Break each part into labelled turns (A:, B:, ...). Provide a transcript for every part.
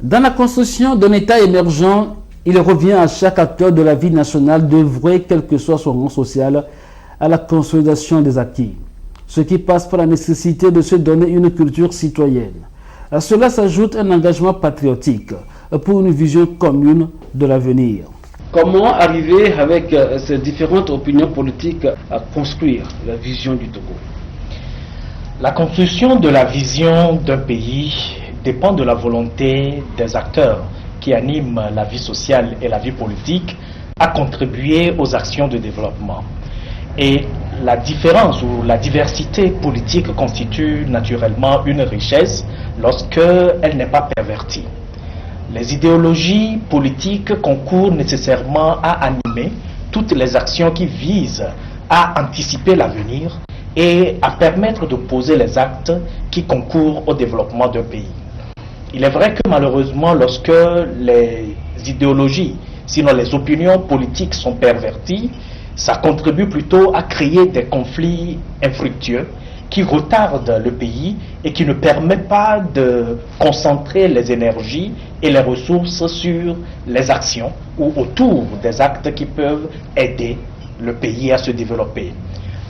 A: Dans la construction d'un État émergent, il revient à chaque acteur de la vie nationale d'œuvrer, quel que soit son rang social, à la consolidation des acquis, ce qui passe par la nécessité de se donner une culture citoyenne. À cela s'ajoute un engagement patriotique pour une vision commune de l'avenir. Comment arriver avec ces différentes opinions politiques à construire la vision du Togo?
B: La construction de la vision d'un pays dépend de la volonté des acteurs qui animent la vie sociale et la vie politique à contribuer aux actions de développement. Et la différence ou la diversité politique constitue naturellement une richesse lorsqu'elle n'est pas pervertie. Les idéologies politiques concourent nécessairement à animer toutes les actions qui visent à anticiper l'avenir et à permettre de poser les actes qui concourent au développement d'un pays. Il est vrai que malheureusement, lorsque les idéologies, sinon les opinions politiques sont perverties, ça contribue plutôt à créer des conflits infructueux qui retardent le pays et qui ne permettent pas de concentrer les énergies et les ressources sur les actions ou autour des actes qui peuvent aider le pays à se développer.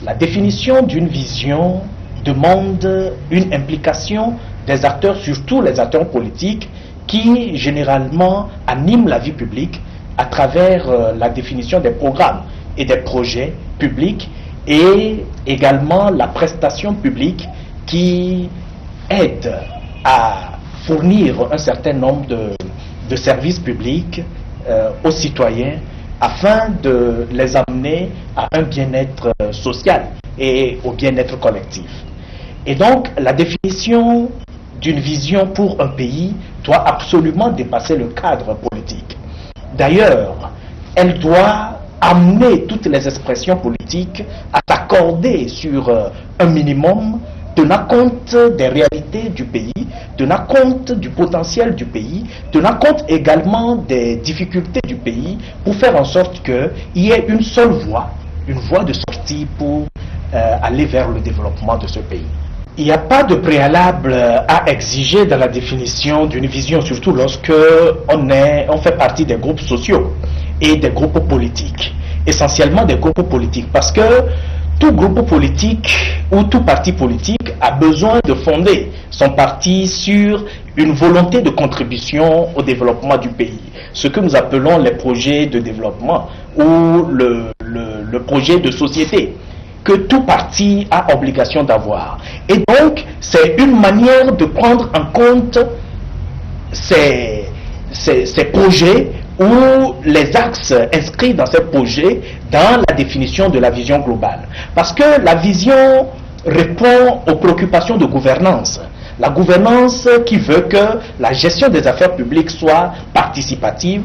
B: La définition d'une vision demande une implication des acteurs, surtout les acteurs politiques, qui généralement animent la vie publique à travers la définition des programmes et des projets publics et également la prestation publique qui aide à fournir un certain nombre de services publics aux citoyens afin de les amener à un bien-être social et au bien-être collectif. Et donc, la définition d'une vision pour un pays doit absolument dépasser le cadre politique. D'ailleurs, elle doit amener toutes les expressions politiques à s'accorder sur un minimum, tenant compte des réalités du pays, tenant compte du potentiel du pays, tenant compte également des difficultés du pays, pour faire en sorte qu'il y ait une seule voie, une voie de sortie pour aller vers le développement de ce pays. Il n'y a pas de préalable à exiger dans la définition d'une vision, surtout lorsque on fait partie des groupes sociaux et des groupes politiques, essentiellement des groupes politiques, parce que tout groupe politique ou tout parti politique a besoin de fonder son parti sur une volonté de contribution au développement du pays, ce que nous appelons les projets de développement ou le projet de société que tout parti a obligation d'avoir. Et donc, c'est une manière de prendre en compte ces projets ou les axes inscrits dans ces projets dans la définition de la vision globale. Parce que la vision répond aux préoccupations de gouvernance. La gouvernance qui veut que la gestion des affaires publiques soit participative,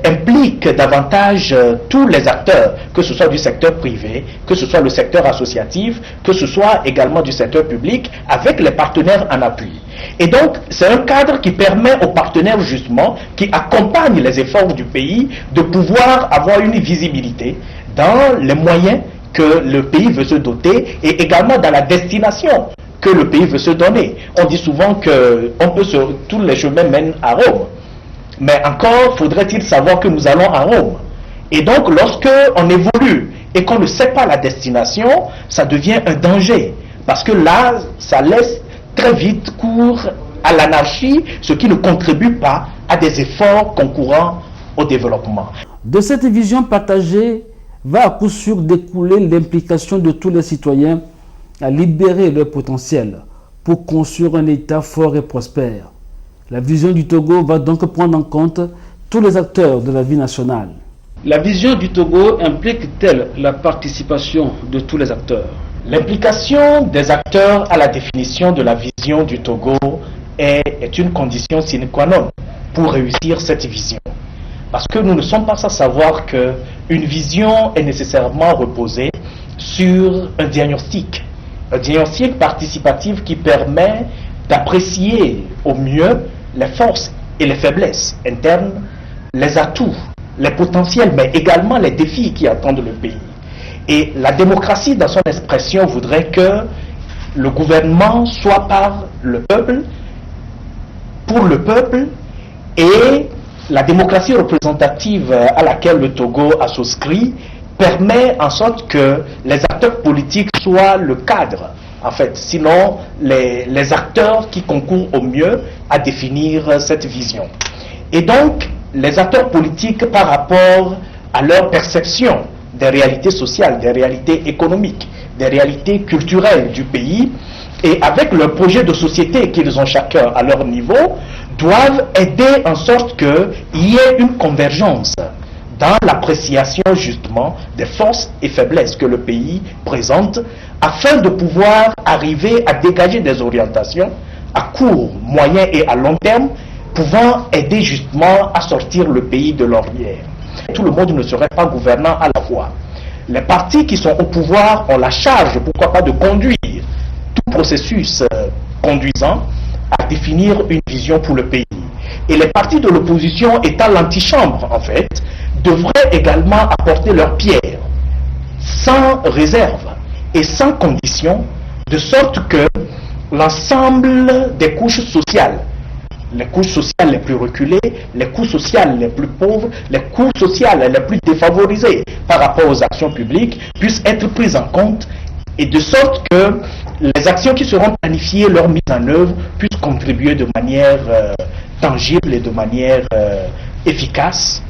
B: implique davantage tous les acteurs, que ce soit du secteur privé, que ce soit le secteur associatif, que ce soit également du secteur public, avec les partenaires en appui. Et donc, c'est un cadre qui permet aux partenaires, justement, qui accompagnent les efforts du pays, de pouvoir avoir une visibilité dans les moyens que le pays veut se doter et également dans la destination que le pays veut se donner. On dit souvent que tous les chemins mènent à Rome. Mais encore faudrait-il savoir que nous allons à Rome. Et donc, lorsque on évolue et qu'on ne sait pas la destination, ça devient un danger. Parce que là, ça laisse très vite cours à l'anarchie, ce qui ne contribue pas à des efforts concourant au développement.
A: De cette vision partagée va à coup sûr découler l'implication de tous les citoyens à libérer leur potentiel pour construire un État fort et prospère. La vision du Togo va donc prendre en compte tous les acteurs de la vie nationale. La vision du Togo implique-t-elle la participation de tous les acteurs?
B: L'implication des acteurs à la définition de la vision du Togo est une condition sine qua non pour réussir cette vision. Parce que nous ne sommes pas sans savoir qu'une vision est nécessairement reposée sur un diagnostic participatif qui permet d'apprécier au mieux les forces et les faiblesses internes, les atouts, les potentiels, mais également les défis qui attendent le pays. Et la démocratie, dans son expression, voudrait que le gouvernement soit par le peuple, pour le peuple Et la démocratie représentative à laquelle le Togo a souscrit permet en sorte que les acteurs politiques soient le cadre, en fait, sinon les acteurs qui concourent au mieux à définir cette vision. Et donc, les acteurs politiques par rapport à leur perception des réalités sociales, des réalités économiques, des réalités culturelles du pays, et avec le projet de société qu'ils ont chacun à leur niveau, doivent aider en sorte qu'il y ait une convergence dans l'appréciation justement des forces et faiblesses que le pays présente, afin de pouvoir arriver à dégager des orientations à court, moyen et à long terme, pouvant aider justement à sortir le pays de l'ornière. Tout le monde ne serait pas gouvernant à la fois. Les partis qui sont au pouvoir ont la charge, pourquoi pas, de conduire tout processus conduisant à définir une vision pour le pays. Et les partis de l'opposition, étant l'antichambre en fait, devraient également apporter leur pierre, sans réserve et sans condition, de sorte que l'ensemble des couches sociales, les couches sociales les plus reculées, les couches sociales les plus pauvres, les couches sociales les plus défavorisées par rapport aux actions publiques, puissent être prises en compte, et de sorte que les actions qui seront planifiées, leur mise en œuvre, puissent contribuer de manière tangible et de manière efficace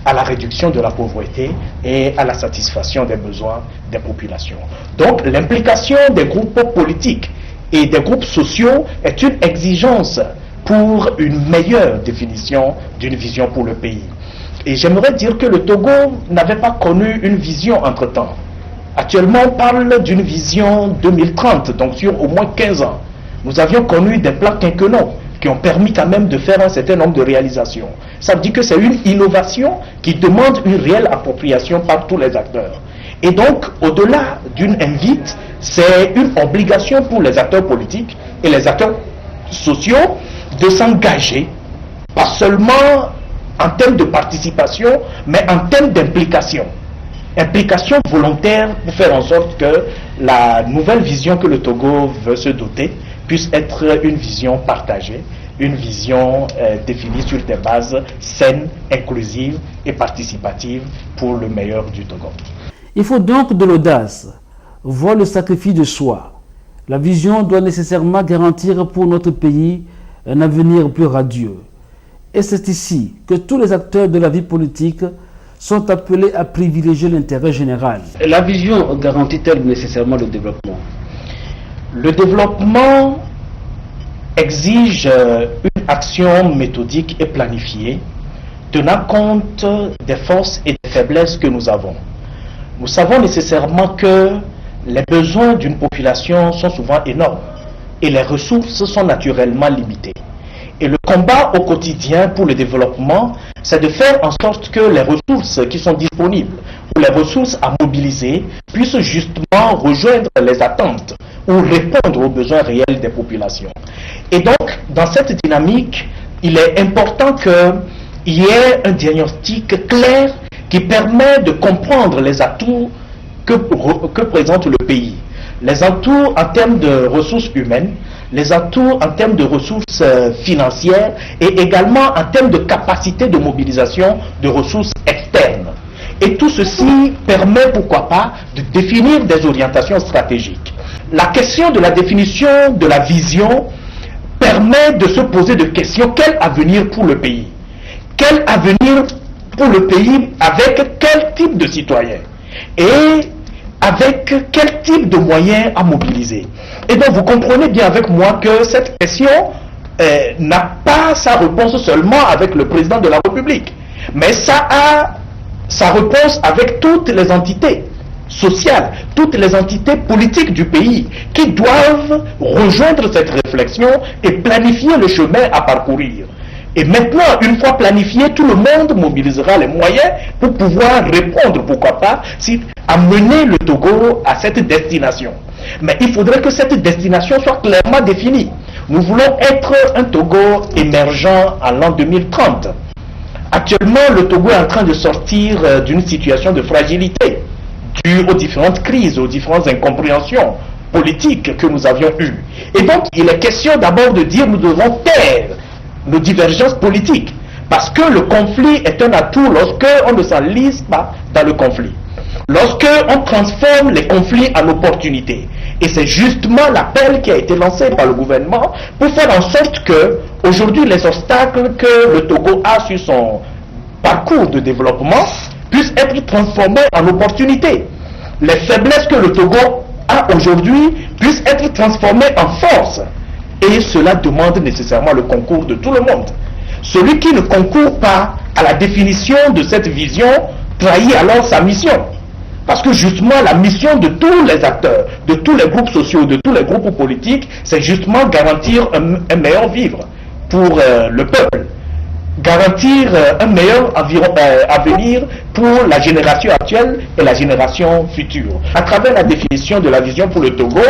B: à la réduction de la pauvreté et à la satisfaction des besoins des populations. Donc l'implication des groupes politiques et des groupes sociaux est une exigence pour une meilleure définition d'une vision pour le pays. Et j'aimerais dire que le Togo n'avait pas connu une vision entre-temps. Actuellement, on parle d'une vision 2030, donc sur au moins 15 ans. Nous avions connu des plans quinquennaux qui ont permis quand même de faire un certain nombre de réalisations. Ça veut dire que c'est une innovation qui demande une réelle appropriation par tous les acteurs. Et donc, au-delà d'une invite, c'est une obligation pour les acteurs politiques et les acteurs sociaux de s'engager, pas seulement en termes de participation, mais en termes d'implication. Implication volontaire pour faire en sorte que la nouvelle vision que le Togo veut se doter puisse être une vision partagée, une vision définie sur des bases saines, inclusives et participatives pour le meilleur du Togo.
A: Il faut donc de l'audace, voire le sacrifice de soi. La vision doit nécessairement garantir pour notre pays un avenir plus radieux. Et c'est ici que tous les acteurs de la vie politique sont appelés à privilégier l'intérêt général. La vision garantit-elle nécessairement le développement?
B: Le développement exige une action méthodique et planifiée, tenant compte des forces et des faiblesses que nous avons. Nous savons nécessairement que les besoins d'une population sont souvent énormes et les ressources sont naturellement limitées. Et le combat au quotidien pour le développement, c'est de faire en sorte que les ressources qui sont disponibles ou les ressources à mobiliser puissent justement rejoindre les attentes ou répondre aux besoins réels des populations. Et donc, dans cette dynamique, il est important qu'il y ait un diagnostic clair qui permet de comprendre les atouts que présente le pays. Les atouts en termes de ressources humaines, les atouts en termes de ressources financières et également en termes de capacité de mobilisation de ressources externes. Et tout ceci permet, pourquoi pas, de définir des orientations stratégiques. La question de la définition de la vision permet de se poser des questions. Quel avenir pour le pays? Quel avenir pour le pays avec quel type de citoyens? Et avec quel type de moyens à mobiliser? Et donc vous comprenez bien avec moi que cette question n'a pas sa réponse seulement avec le président de la République, mais ça a sa réponse avec toutes les entités sociales, toutes les entités politiques du pays qui doivent rejoindre cette réflexion et planifier le chemin à parcourir. Et maintenant, une fois planifié, tout le monde mobilisera les moyens pour pouvoir répondre, pourquoi pas, à mener le Togo à cette destination. Mais il faudrait que cette destination soit clairement définie. Nous voulons être un Togo émergent en l'an 2030. Actuellement, le Togo est en train de sortir d'une situation de fragilité due aux différentes crises, aux différentes incompréhensions politiques que nous avions eues. Et donc, il est question d'abord de dire nous devons taire nos divergences politiques. Parce que le conflit est un atout lorsque on ne s'enlise pas dans le conflit. Lorsque on transforme les conflits en opportunités. Et c'est justement l'appel qui a été lancé par le gouvernement pour faire en sorte que, aujourd'hui, les obstacles que le Togo a sur son parcours de développement puissent être transformés en opportunités. Les faiblesses que le Togo a aujourd'hui puissent être transformées en force. Et cela demande nécessairement le concours de tout le monde. Celui qui ne concourt pas à la définition de cette vision trahit alors sa mission. Parce que justement la mission de tous les acteurs, de tous les groupes sociaux, de tous les groupes politiques, c'est justement garantir un meilleur vivre pour le peuple. Garantir un meilleur avenir pour la génération actuelle et la génération future. À travers la définition de la vision pour le Togo,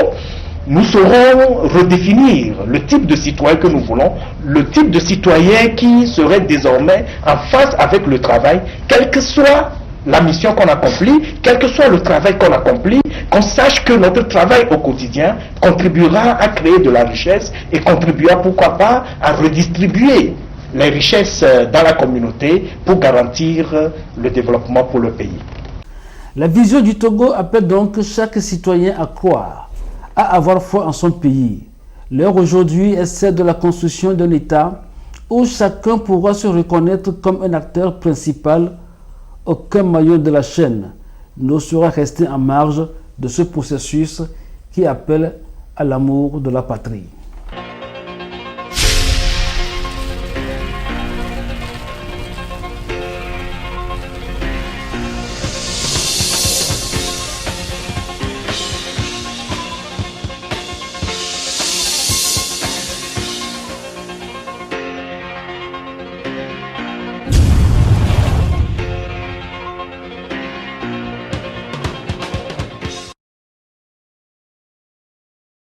B: nous saurons redéfinir le type de citoyen que nous voulons, le type de citoyen qui serait désormais en phase avec le travail, quelle que soit la mission qu'on accomplit, quel que soit le travail qu'on accomplit, qu'on sache que notre travail au quotidien contribuera à créer de la richesse et contribuera, pourquoi pas, à redistribuer les richesses dans la communauté pour garantir le développement pour le pays.
A: La vision du Togo appelle donc chaque citoyen à croire, à avoir foi en son pays. L'heure aujourd'hui est celle de la construction d'un État où chacun pourra se reconnaître comme un acteur principal. Aucun maillon de la chaîne ne saura rester en marge de ce processus qui appelle à l'amour de la patrie.